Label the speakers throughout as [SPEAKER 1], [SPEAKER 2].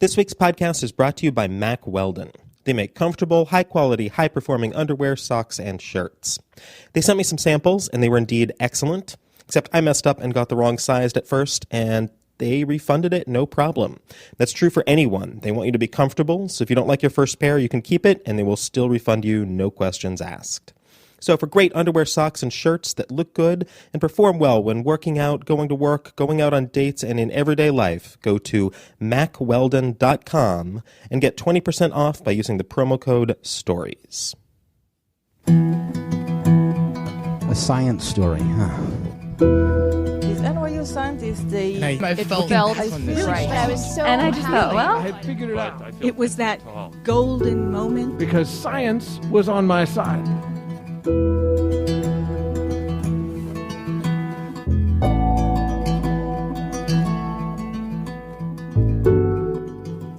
[SPEAKER 1] This week's podcast is brought to you by Mack Weldon. They make comfortable, high-quality, high-performing underwear, socks, and shirts. They sent me some samples, and they were indeed excellent, except I messed up and got the wrong size at first, and they refunded it no problem. That's true for anyone. They want you to be comfortable, so if you don't like your first pair, you can keep it, and they will still refund you, no questions asked. So for great underwear, socks, and shirts that look good and perform well when working out, going to work, going out on dates, and in everyday life, go to mackweldon.com and get 20% off by using the promo code STORIES.
[SPEAKER 2] A science story, huh?
[SPEAKER 3] These NYU scientists,
[SPEAKER 4] I felt
[SPEAKER 3] right.
[SPEAKER 5] I was so
[SPEAKER 3] And I just thought, well,
[SPEAKER 4] I had figured it out.
[SPEAKER 5] it was that golden moment.
[SPEAKER 4] Because science was on my side.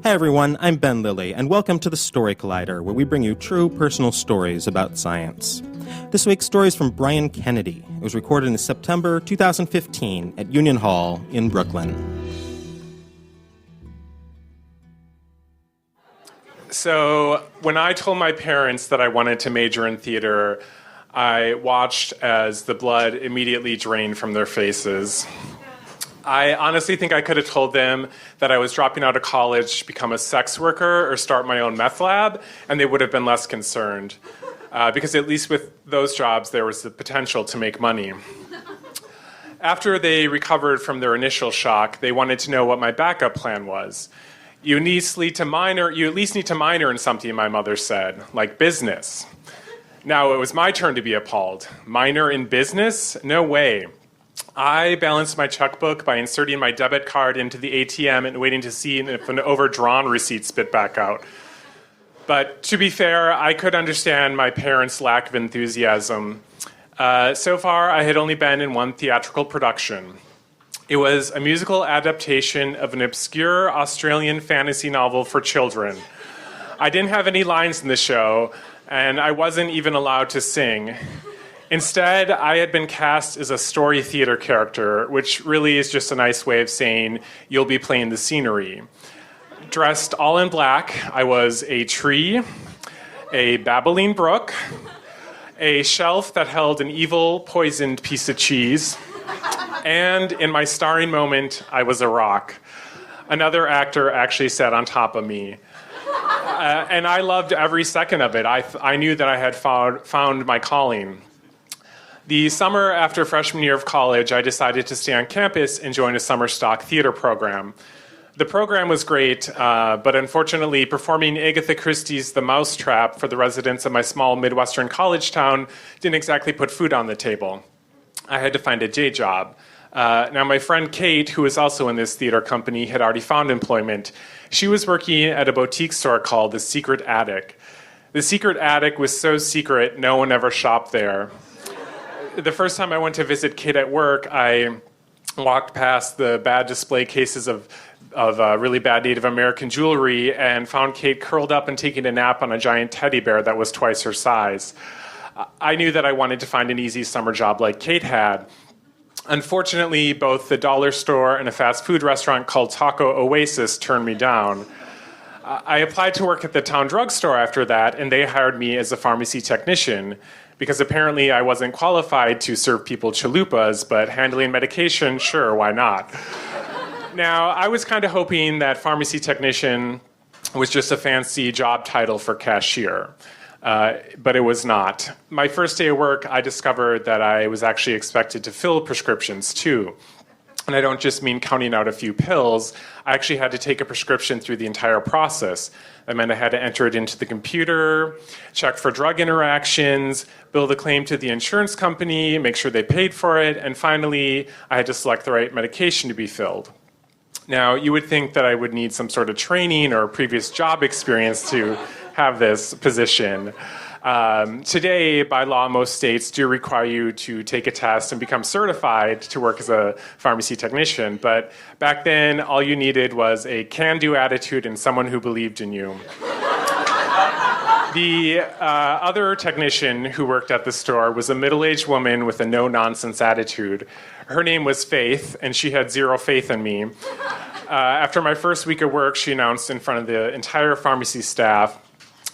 [SPEAKER 1] Hi everyone, I'm Ben Lilly, and welcome to the Story Collider, where we bring you true personal stories about science. This week's story is from Brian Kennedy. It was recorded in September 2015 at Union Hall in Brooklyn.
[SPEAKER 6] So when I told my parents that I wanted to major in theater, I watched as the blood immediately drained from their faces. I honestly think I could have told them that I was dropping out of college to become a sex worker or start my own meth lab, and they would have been less concerned. Because at least with those jobs, there was the potential to make money. After they recovered from their initial shock, they wanted to know what my backup plan was. You at least need to minor in something, my mother said, like business. Now, it was my turn to be appalled. Minor in business? No way. I balanced my checkbook by inserting my debit card into the ATM and waiting to see if an overdrawn receipt spit back out. But to be fair, I could understand my parents' lack of enthusiasm. So far, I had only been in one theatrical production. It was a musical adaptation of an obscure Australian fantasy novel for children. I didn't have any lines in the show, and I wasn't even allowed to sing. Instead, I had been cast as a story theater character, which really is just a nice way of saying you'll be playing the scenery. Dressed all in black, I was a tree, a babbling brook, a shelf that held an evil, poisoned piece of cheese, and in my starring moment, I was a rock. Another actor actually sat on top of me. And I loved every second of it. I knew that I had found my calling. The summer after freshman year of college, I decided to stay on campus and join a summer stock theater program. The program was great, but unfortunately, performing Agatha Christie's The Mousetrap for the residents of my small Midwestern college town didn't exactly put food on the table. I had to find a day job. Now, my friend Kate, who was also in this theater company, had already found employment. She was working at a boutique store called The Secret Attic. The Secret Attic was so secret, no one ever shopped there. The first time I went to visit Kate at work, I walked past the bad display cases of really bad Native American jewelry and found Kate curled up and taking a nap on a giant teddy bear that was twice her size. I knew that I wanted to find an easy summer job like Kate had. Unfortunately, both the dollar store and a fast food restaurant called Taco Oasis turned me down. I applied to work at the town drugstore after that, and they hired me as a pharmacy technician, because apparently I wasn't qualified to serve people chalupas, but handling medication, sure, why not? Now, I was kind of hoping that pharmacy technician was just a fancy job title for cashier, but it was not. My first day of work, I discovered that I was actually expected to fill prescriptions too. And I don't just mean counting out a few pills. I actually had to take a prescription through the entire process. That meant I had to enter it into the computer, check for drug interactions, build a claim to the insurance company, make sure they paid for it, and finally, I had to select the right medication to be filled. Now, you would think that I would need some sort of training or previous job experience to have this position. Today, by law, most states do require you to take a test and become certified to work as a pharmacy technician. But back then, all you needed was a can-do attitude and someone who believed in you. The other technician who worked at the store was a middle-aged woman with a no-nonsense attitude. Her name was Faith, and she had zero faith in me. After my first week of work, she announced in front of the entire pharmacy staff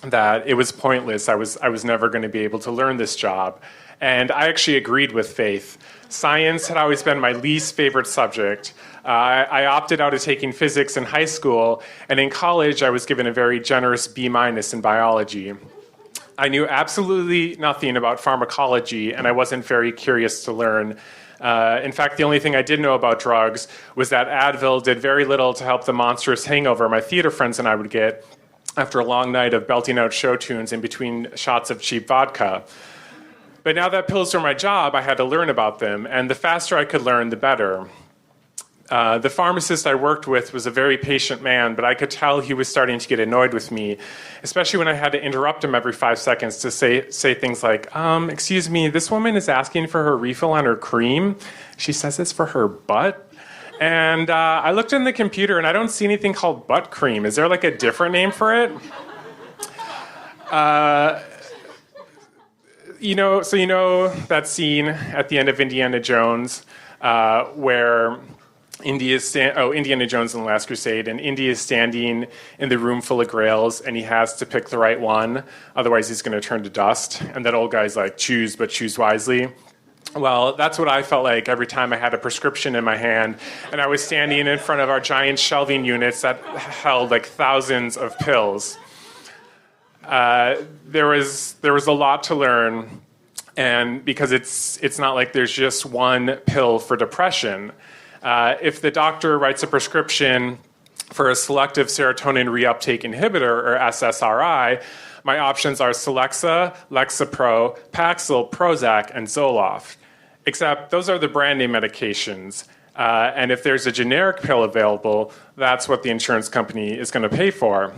[SPEAKER 6] that it was pointless. I was never going to be able to learn this job. And I actually agreed with Faith. Science had always been my least favorite subject. I opted out of taking physics in high school, and in college I was given a very generous B- in biology. I knew absolutely nothing about pharmacology, and I wasn't very curious to learn. In fact, the only thing I did know about drugs was that Advil did very little to help the monstrous hangover my theater friends and I would get after a long night of belting out show tunes in between shots of cheap vodka. But now that pills were my job, I had to learn about them, and the faster I could learn, the better. The pharmacist I worked with was a very patient man, but I could tell he was starting to get annoyed with me, especially when I had to interrupt him every 5 seconds to say things like, excuse me, this woman is asking for her refill on her cream. She says it's for her butt. And I looked in the computer and I don't see anything called butt cream. Is there like a different name for it? You know that scene at the end of Indiana Jones where Indiana Jones and the Last Crusade, and Indy is standing in the room full of grails, and he has to pick the right one, otherwise he's going to turn to dust. And that old guy's like, choose, but choose wisely. Well, that's what I felt like every time I had a prescription in my hand, and I was standing in front of our giant shelving units that held like thousands of pills. There was a lot to learn, and because it's not like there's just one pill for depression. If the doctor writes a prescription for a selective serotonin reuptake inhibitor, or SSRI, my options are Celexa, Lexapro, Paxil, Prozac, and Zoloft. Except those are the brand name medications. And if there's a generic pill available, that's what the insurance company is going to pay for.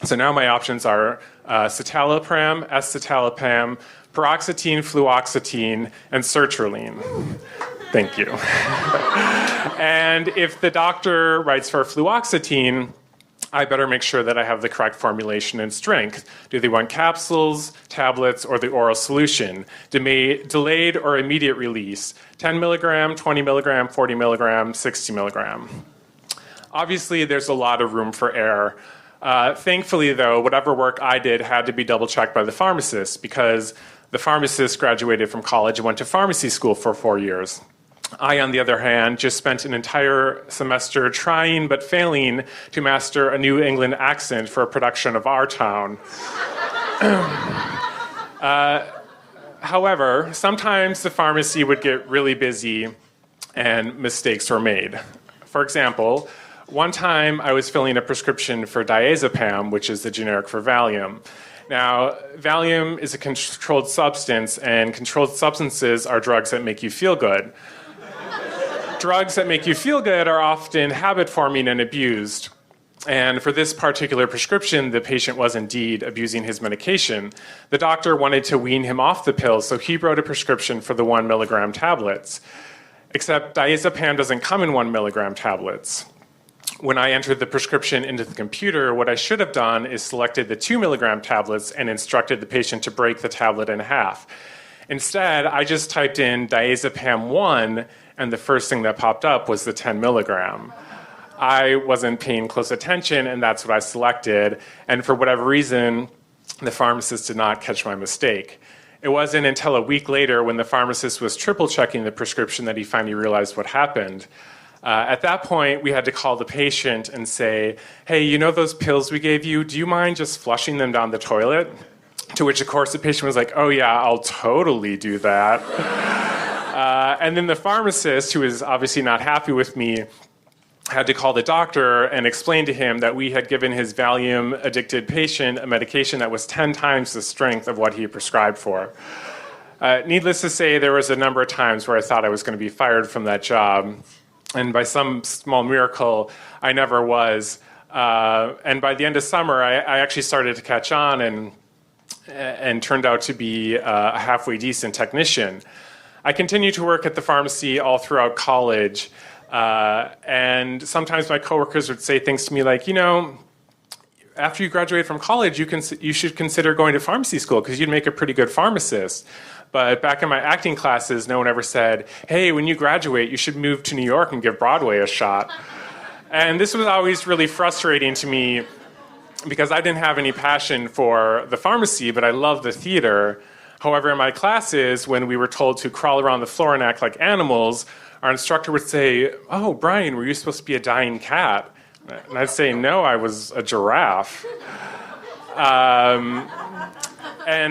[SPEAKER 6] So now my options are citalopram, escitalopram, paroxetine, fluoxetine, and sertraline. Thank you. And if the doctor writes for fluoxetine, I better make sure that I have the correct formulation and strength. Do they want capsules, tablets, or the oral solution? Delayed or immediate release? 10 milligram, 20 milligram, 40 milligram, 60 milligram. Obviously, there's a lot of room for error. Thankfully, though, whatever work I did had to be double-checked by the pharmacist, because the pharmacist graduated from college and went to pharmacy school for 4 years. I, on the other hand, just spent an entire semester trying but failing to master a New England accent for a production of Our Town. However, sometimes the pharmacy would get really busy and mistakes were made. For example, one time I was filling a prescription for diazepam, which is the generic for Valium. Now, Valium is a controlled substance, and controlled substances are drugs that make you feel good. Drugs that make you feel good are often habit-forming and abused. And for this particular prescription, the patient was indeed abusing his medication. The doctor wanted to wean him off the pills, so he wrote a prescription for the 1 milligram tablets. Except diazepam doesn't come in 1 milligram tablets. When I entered the prescription into the computer, what I should have done is selected the 2 milligram tablets and instructed the patient to break the tablet in half. Instead, I just typed in diazepam 1, and the first thing that popped up was the 10 milligram. I wasn't paying close attention, and that's what I selected. And for whatever reason, the pharmacist did not catch my mistake. It wasn't until a week later, when the pharmacist was triple-checking the prescription, that he finally realized what happened. At that point, we had to call the patient and say, hey, you know those pills we gave you? Do you mind just flushing them down the toilet? To which, of course, the patient was like, oh, yeah, I'll totally do that. And then the pharmacist, who was obviously not happy with me, had to call the doctor and explain to him that we had given his Valium-addicted patient a medication that was 10 times the strength of what he prescribed for. Needless to say, there was a number of times where I thought I was going to be fired from that job. And by some small miracle, I never was. And by the end of summer, I actually started to catch on and turned out to be a halfway decent technician. I continued to work at the pharmacy all throughout college, and sometimes my coworkers would say things to me like, you know, after you graduate from college, you should consider going to pharmacy school because you'd make a pretty good pharmacist. But back in my acting classes, no one ever said, hey, when you graduate, you should move to New York and give Broadway a shot. And this was always really frustrating to me because I didn't have any passion for the pharmacy, but I loved the theater. However, in my classes, when we were told to crawl around the floor and act like animals, our instructor would say, "Oh, Brian, were you supposed to be a dying cat?" And I'd say, "No, I was a giraffe." And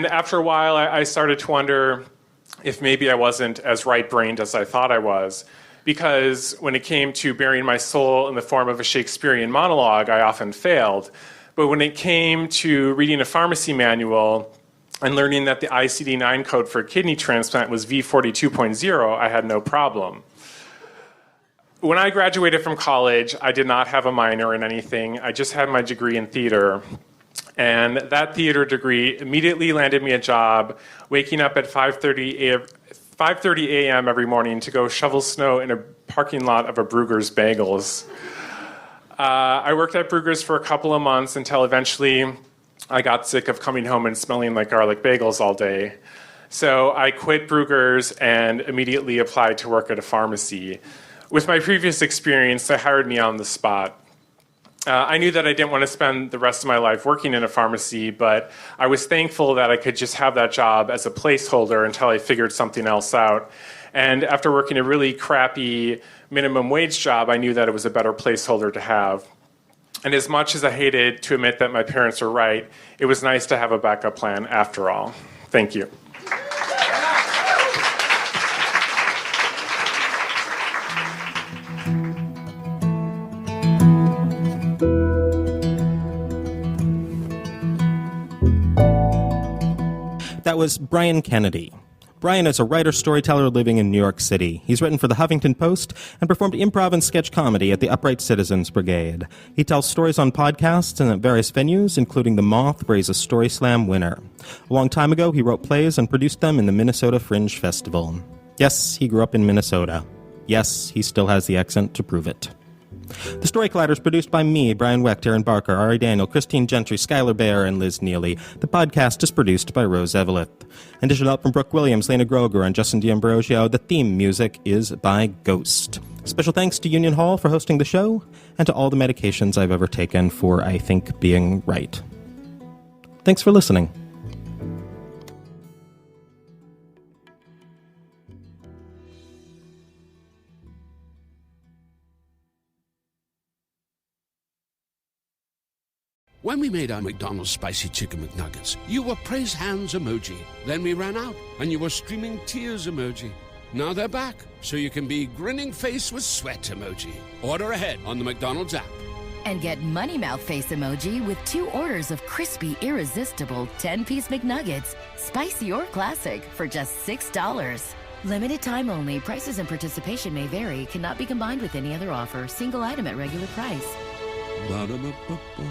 [SPEAKER 6] after a while, I started to wonder if maybe I wasn't as right-brained as I thought I was. Because when it came to burying my soul in the form of a Shakespearean monologue, I often failed. But when it came to reading a pharmacy manual and learning that the ICD-9 code for a kidney transplant was V42.0, I had no problem. When I graduated from college, I did not have a minor in anything. I just had my degree in theater. And that theater degree immediately landed me a job waking up at 5:30 a.m. every morning to go shovel snow in a parking lot of a Bruegger's Bagels. I worked at Bruegger's for a couple of months until eventually I got sick of coming home and smelling like garlic bagels all day. So I quit Bruegger's and immediately applied to work at a pharmacy. With my previous experience, they hired me on the spot. I knew that I didn't want to spend the rest of my life working in a pharmacy, but I was thankful that I could just have that job as a placeholder until I figured something else out. And after working a really crappy minimum wage job, I knew that it was a better placeholder to have. And as much as I hated to admit that my parents were right, it was nice to have a backup plan after all. Thank you.
[SPEAKER 1] That was Brian Kennedy. Brian is a writer, storyteller living in New York City. He's written for the Huffington Post and performed improv and sketch comedy at the Upright Citizens Brigade. He tells stories on podcasts and at various venues, including the Moth, where he's a StorySLAM winner. A long time ago, he wrote plays and produced them in the Minnesota Fringe Festival. Yes, he grew up in Minnesota. Yes, he still has the accent to prove it. The Story Collider is produced by me, Brian Wecht, Aaron Barker, Ari Daniel, Christine Gentry, Skylar Baer, and Liz Neely. The podcast is produced by Rose Eveleth. Additional help from Brooke Williams, Lena Groger, and Justin D'Ambrosio. The theme music is by Ghost. Special thanks to Union Hall for hosting the show, and to all the medications I've ever taken for, I think, being right. Thanks for listening.
[SPEAKER 7] When we made our McDonald's Spicy Chicken McNuggets, you were praise hands emoji. Then we ran out, and you were streaming tears emoji. Now they're back, so you can be grinning face with sweat emoji. Order ahead on the McDonald's app.
[SPEAKER 8] And get Money Mouth Face emoji with 2 orders of crispy, irresistible 10-piece McNuggets, spicy or classic, for just $6. Limited time only. Prices and participation may vary. Cannot be combined with any other offer. Single item at regular price.
[SPEAKER 7] Ba-da-ba-ba-ba.